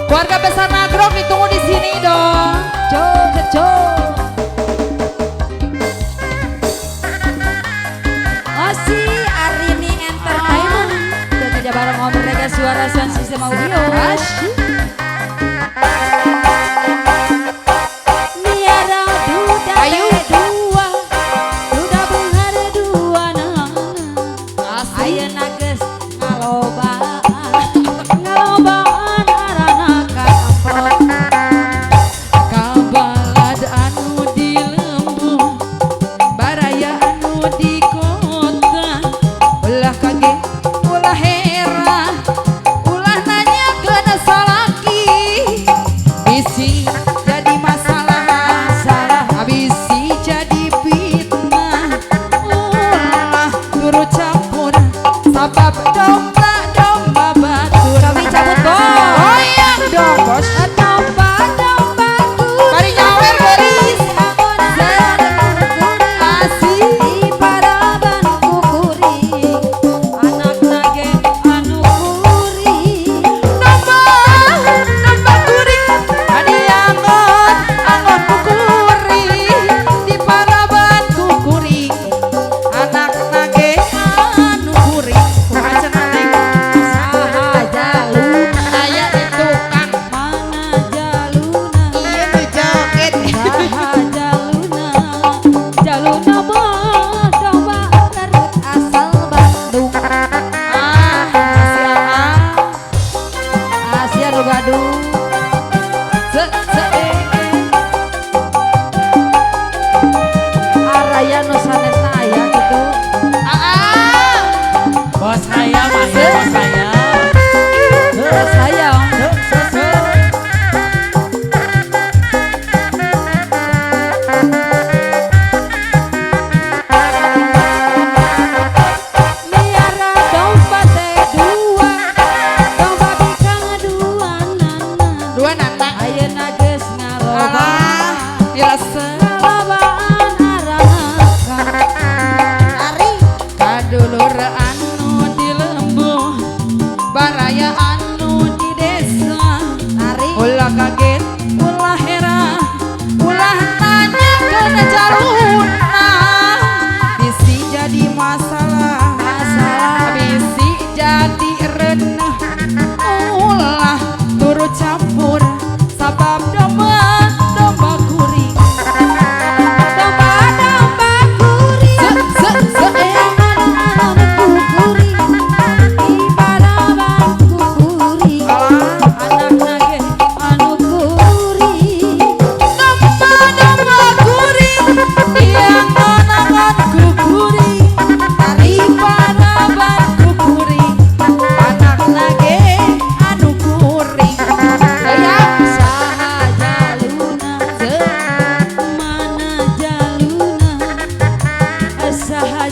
Keluarga besar Nagrok ditunggu di sini dong. Osi Arini Entertainment. Dan tidak bareng Om Rega Suara Sound System Audio. Asyik. Niara duda Ayu. dua, duda bunga dua nana. Asli. Ayeuna geus ngalobaan arana kampung. Kabalad anu di lembur, baraya anu di kota. Ulah kaget, ulah heran, ulah nanya kena salaki. Bisi jadi masalah, bisi jadi fitnah. Ulah turut campur, sabab domba batur. Kami cabut bos. Goyang dong bos. Domba Mari nyawer geris. asih di paraban kukuring anak nage anu kuring Domba kuring, adi angon kukuring, di paraban kukuring, anak nage anu kuring, kumacan aning saha jaluna aya di tukang, mana jaluna ieu teu joget. saha jaluna mah domba garut asal Bandung Asia nu Badung araya nu sanesna aya gitu Bos saya mah bos saya. sayang miara domba teh dua domba bikang dua nana Dua nana. ayeuna geus ngaloba Alah, dirasa. ngalobaan arana Ari kadulur anu di lembur, baraya anu di desa. Ari Ulah kaget, ulah heran, ulah nanya kena jalurna. Bisi jadi masalah, bisi jadi reneh. Ulah turut campur, sabab domba kuring. domba kuring angan kukuring di paraban kukuring anak nage anu kuring Domba kuring, yang nonangan kukuring, dari paraban kukuring, anak nage anu kuring. Sayang saha jaluna mana jaluna saha